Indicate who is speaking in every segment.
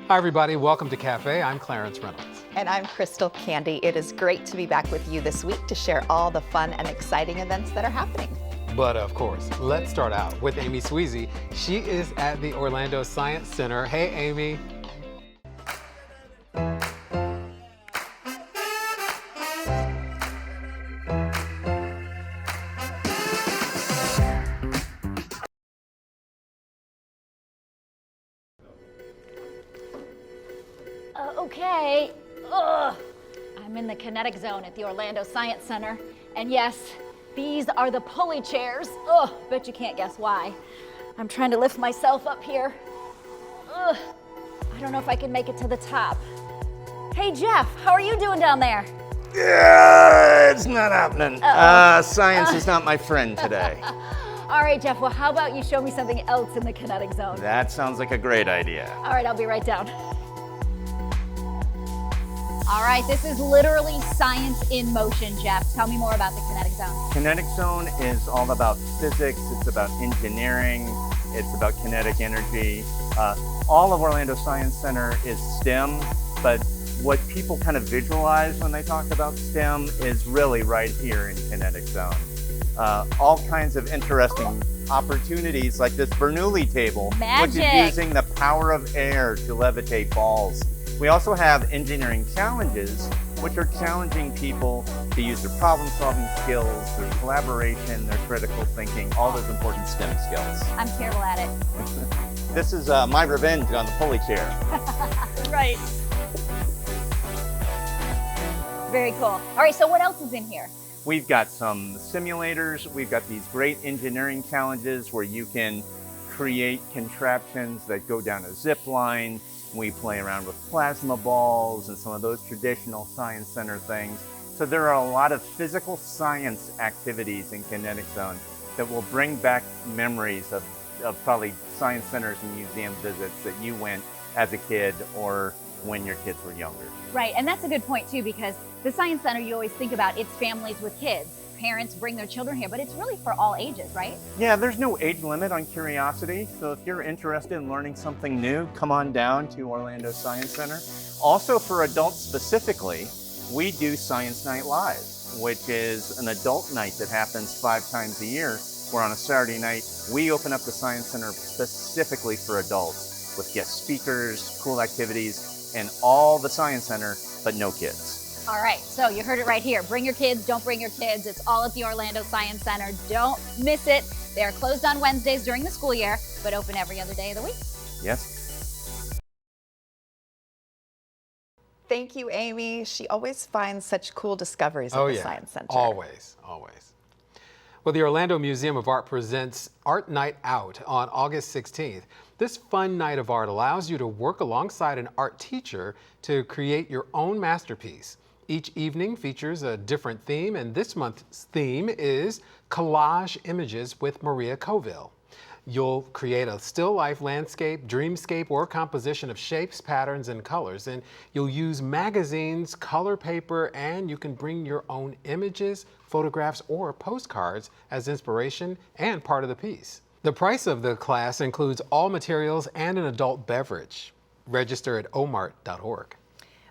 Speaker 1: Hi, everybody. Welcome to Cafe. I'm Clarence Reynolds.
Speaker 2: And I'm Crystal Candy. It is great to be back with you this week to share all the fun and exciting events that are happening.
Speaker 1: But of course, let's start out with Amy Sweezy. She is at the Orlando Science Center. Hey, Amy.
Speaker 3: Okay. I'm in the kinetic zone at the Orlando Science Center. And yes, these are the pulley chairs. Bet you can't guess why. I'm trying to lift myself up here. I don't know if I can make it to the top. Hey Jeff, how are you doing down there?
Speaker 4: Yeah, it's not happening. Science is not my friend today.
Speaker 3: All right, Jeff, well, how about you show me something else in the kinetic zone?
Speaker 4: That sounds like a great idea.
Speaker 3: All right, I'll be right down. All right, this is literally science in motion, Jeff. Tell me more about the kinetic zone.
Speaker 4: Kinetic zone is all about physics, it's about engineering, it's about kinetic energy. All of Orlando Science Center is STEM, but what people kind of visualize when they talk about STEM is really right here in kinetic zone. All kinds of interesting opportunities like this Bernoulli table,
Speaker 3: Magic.
Speaker 4: which is using the power of air to levitate balls. We also have engineering challenges, which are challenging people to use their problem-solving skills, their collaboration, their critical thinking, all those important STEM skills.
Speaker 3: I'm terrible at it.
Speaker 4: This is my revenge on the pulley chair.
Speaker 3: Right. Very cool. All right, so what else is in here?
Speaker 4: We've got some simulators. We've got these great engineering challenges where you can create contraptions that go down a zip line. We play around with plasma balls and some of those traditional Science Center things. So there are a lot of physical science activities in Kinetic Zone that will bring back memories of probably Science Centers and museum visits that you went as a kid or when your kids were younger.
Speaker 3: Right, and that's a good point too, because the Science Center, you always think about it's families with kids. Parents bring their children here, but it's really for all ages, right?
Speaker 4: Yeah, there's no age limit on curiosity. So if you're interested in learning something new, come on down to Orlando Science Center. Also for adults specifically, we do Science Night Live, which is an adult night that happens 5 times a year, where on a Saturday night, we open up the Science Center specifically for adults with guest speakers, cool activities, and all the Science Center, but no kids.
Speaker 3: All right, so you heard it right here. Bring your kids, don't bring your kids. It's all at the Orlando Science Center. Don't miss it. They are closed on Wednesdays during the school year, but open every other day of the week.
Speaker 4: Yes.
Speaker 2: Thank you, Amy. She always finds such cool discoveries at the Science Center.
Speaker 1: Always, always. Well, the Orlando Museum of Art presents Art Night Out on August 16th. This fun night of art allows you to work alongside an art teacher to create your own masterpiece. Each evening features a different theme, and this month's theme is Collage Images with Maria Coville. You'll create a still life landscape, dreamscape, or composition of shapes, patterns, and colors. And you'll use magazines, color paper, and you can bring your own images, photographs, or postcards as inspiration and part of the piece. The price of the class includes all materials and an adult beverage. Register at omart.org.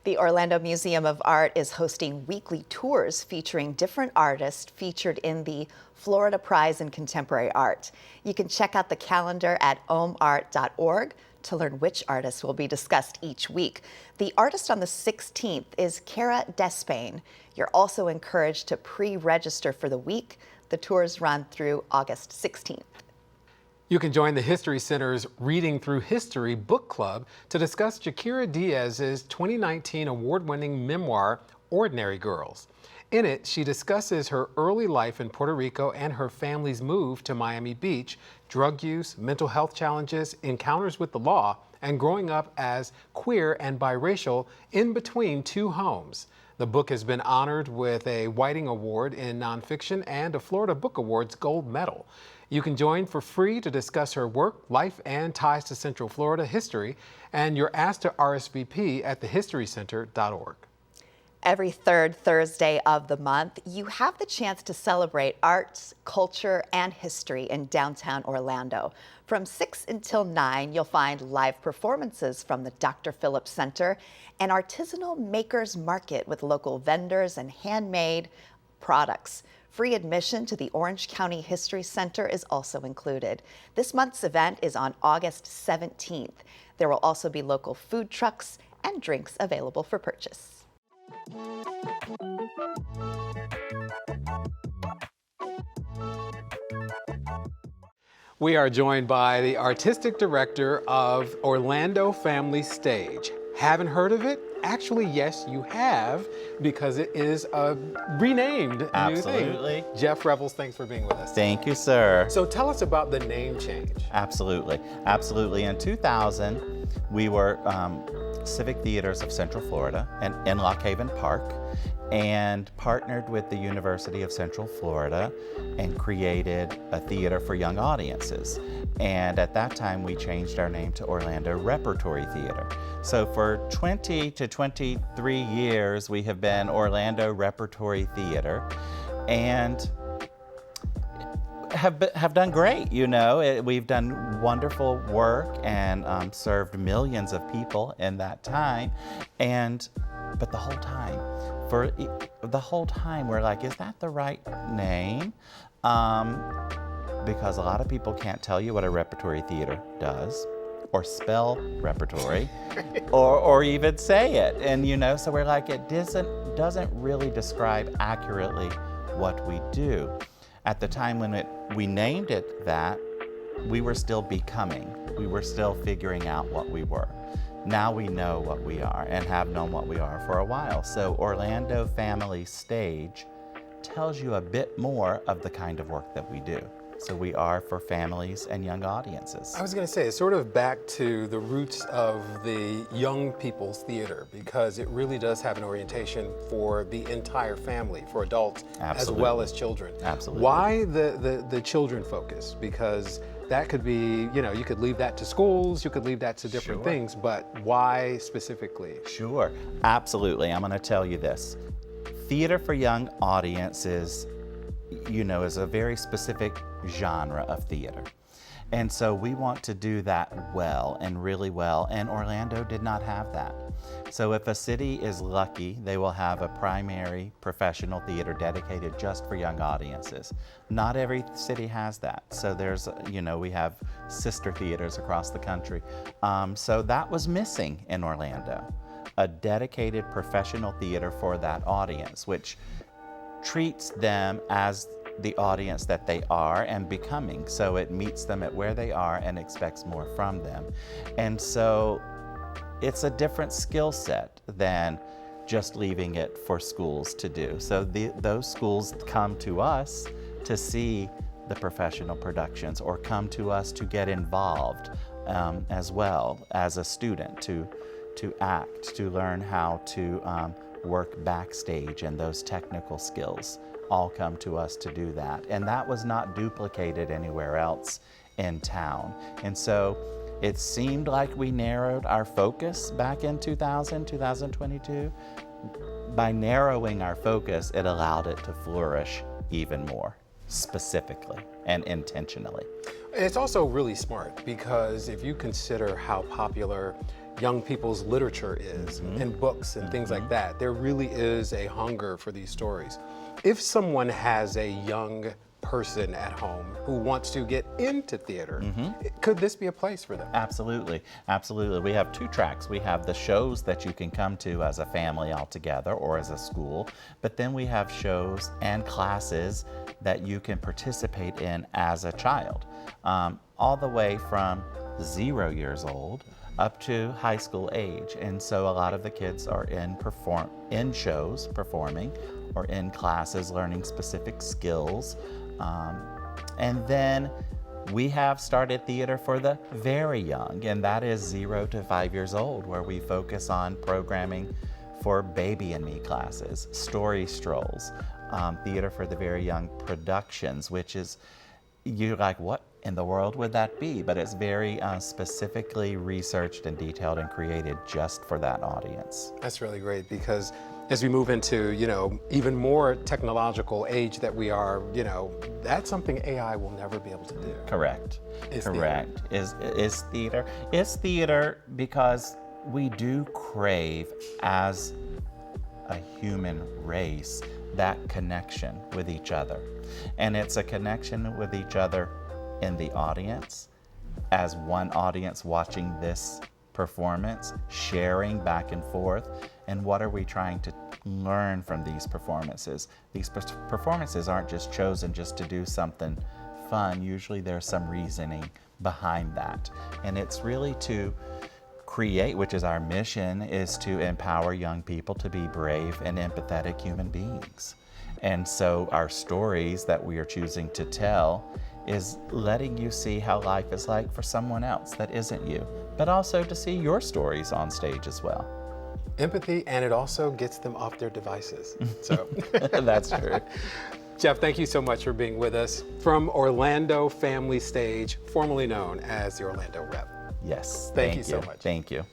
Speaker 2: The Orlando Museum of Art is hosting weekly tours featuring different artists featured in the Florida Prize in Contemporary Art. You can check out the calendar at omart.org to learn which artists will be discussed each week. The artist on the 16th is Cara Despain. You're also encouraged to pre-register for the week. The tours run through August 16th.
Speaker 1: You can join the History Center's Reading Through History book club to discuss Jaquira Diaz's 2019 award-winning memoir, Ordinary Girls. In it, she discusses her early life in Puerto Rico and her family's move to Miami Beach, drug use, mental health challenges, encounters with the law, and growing up as queer and biracial in between 2 homes. The book has been honored with a Whiting Award in nonfiction and a Florida Book Awards Gold Medal. You can join for free to discuss her work, life, and ties to Central Florida history, and you're asked to RSVP at thehistorycenter.org.
Speaker 2: Every third Thursday of the month, you have the chance to celebrate arts, culture, and history in downtown Orlando. From 6 until 9, you'll find live performances from the Dr. Phillips Center, an artisanal makers market with local vendors and handmade products. Free admission to the Orange County History Center is also included. This month's event is on August 17th. There will also be local food trucks and drinks available for purchase.
Speaker 1: We are joined by the artistic director of Orlando Family Stage. Haven't heard of it? Actually, yes, you have, because it is a renamed new
Speaker 5: Absolutely.
Speaker 1: thing. Jeff Revels, thanks for being with us.
Speaker 5: Thank you, sir.
Speaker 1: So tell us about the name change.
Speaker 5: Absolutely. Absolutely. In 2000, we were Civic Theaters of Central Florida and in Lock Haven Park, and partnered with the University of Central Florida and created a theater for young audiences. And at that time, we changed our name to Orlando Repertory Theater. So for 20 to 23 years, we have been Orlando Repertory Theater, and have done great. You know, we've done wonderful work and served millions of people in that time. But the whole time, we're like, is that the right name? Because a lot of people can't tell you what a repertory theater does, or spell repertory, or even say it. And you know, so we're like, it doesn't really describe accurately what we do. At the time when we named it that, we were still becoming. We were still figuring out what we were. Now we know what we are and have known what we are for a while. So Orlando Family Stage tells you a bit more of the kind of work that we do. So we are for families and young audiences.
Speaker 1: I was going to say, it's sort of back to the roots of the young people's theater, because it really does have an orientation for the entire family, for adults as well as children.
Speaker 5: Absolutely.
Speaker 1: Why the children focus? Because that could be, you know, you could leave that to schools, you could leave that to different things, but why specifically?
Speaker 5: Sure, absolutely. I'm going to tell you this. Theater for young audiences, you know, is a very specific genre of theater. And so we want to do that well and really well, and Orlando did not have that. So if a city is lucky, they will have a primary professional theater dedicated just for young audiences. Not every city has that. So there's, you know, we have sister theaters across the country. So that was missing in Orlando, a dedicated professional theater for that audience, which treats them as the audience that they are and becoming. So it meets them at where they are and expects more from them. And so it's a different skill set than just leaving it for schools to do. So those schools come to us to see the professional productions, or come to us to get involved as well as a student, to act, to learn how to work backstage, and those technical skills all come to us to do that. And that was not duplicated anywhere else in town. And so it seemed like we narrowed our focus back in 2022. By narrowing our focus, it allowed it to flourish even more specifically and intentionally.
Speaker 1: And it's also really smart, because if you consider how popular young people's literature is, and books and things like that, there really is a hunger for these stories. If someone has a young person at home who wants to get into theater, could this be a place for them?
Speaker 5: Absolutely, absolutely. We have two tracks. We have the shows that you can come to as a family all together or as a school, but then we have shows and classes that you can participate in as a child, all the way from 0 years old up to high school age. And so a lot of the kids are in shows performing, or in classes learning specific skills. And then we have started theater for the very young, and that is 0 to 5 years old, where we focus on programming for Baby and Me classes, story strolls, theater for the very young productions, which is, you're like, what in the world would that be? But it's very specifically researched and detailed and created just for that audience.
Speaker 1: That's really great, because As we move into, even more technological age that we are, that's something AI will never be able to do.
Speaker 5: Correct.
Speaker 1: Is
Speaker 5: Correct. Is theater. Is theater because we do crave as a human race that connection with each other. And it's a connection with each other in the audience, as one audience watching this performance, sharing back and forth, and what are we trying to learn from these performances? These performances aren't just chosen just to do something fun. Usually there's some reasoning behind that. And it's really to create, which is our mission, is to empower young people to be brave and empathetic human beings. And so our stories that we are choosing to tell is letting you see how life is like for someone else that isn't you, but also to see your stories on stage as well.
Speaker 1: Empathy, and it also gets them off their devices. So
Speaker 5: That's true.
Speaker 1: Jeff, thank you so much for being with us from Orlando Family Stage, formerly known as the Orlando Rep.
Speaker 5: Yes.
Speaker 1: Thank you so much.
Speaker 5: Thank you.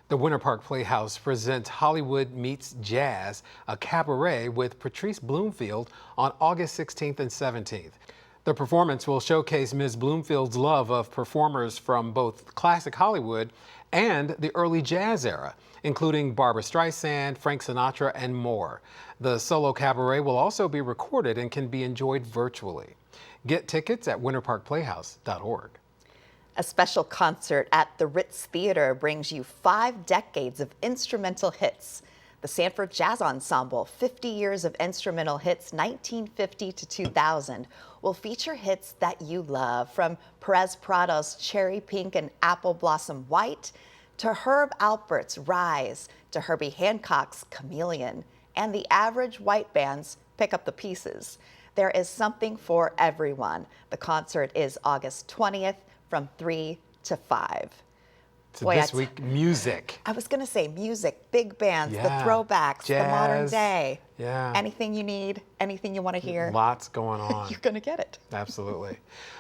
Speaker 1: The Winter Park Playhouse presents Hollywood Meets Jazz, a cabaret with Patrice Bloomfield on August 16th and 17th. The performance will showcase Ms. Bloomfield's love of performers from both classic Hollywood and the early jazz era, including Barbra Streisand, Frank Sinatra, and more. The solo cabaret will also be recorded and can be enjoyed virtually. Get tickets at winterparkplayhouse.org.
Speaker 2: A special concert at the Ritz Theater brings you 5 decades of instrumental hits. The Sanford Jazz Ensemble, 50 years of instrumental hits, 1950 to 2000, will feature hits that you love, from Perez Prado's Cherry Pink and Apple Blossom White, to Herb Alpert's Rise, to Herbie Hancock's Chameleon, and the Average White Band's Pick Up the Pieces. There is something for everyone. The concert is August 20th from 3 to 5.
Speaker 1: So this week, music.
Speaker 2: I was going to say music, big bands,
Speaker 1: Yeah.
Speaker 2: the throwbacks, the modern
Speaker 1: Jazz.
Speaker 2: day.
Speaker 1: Yeah.
Speaker 2: Anything you need, anything you want to hear,
Speaker 1: Lots going on.
Speaker 2: you're going to get it.
Speaker 1: Absolutely.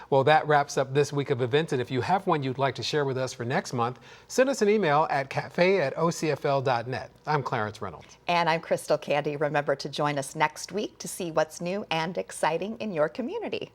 Speaker 1: Well, that wraps up this week of events. And if you have one you'd like to share with us for next month, send us an email at cafe@ocfl.net. I'm Clarence Reynolds.
Speaker 2: And I'm Crystal Candy. Remember to join us next week to see what's new and exciting in your community.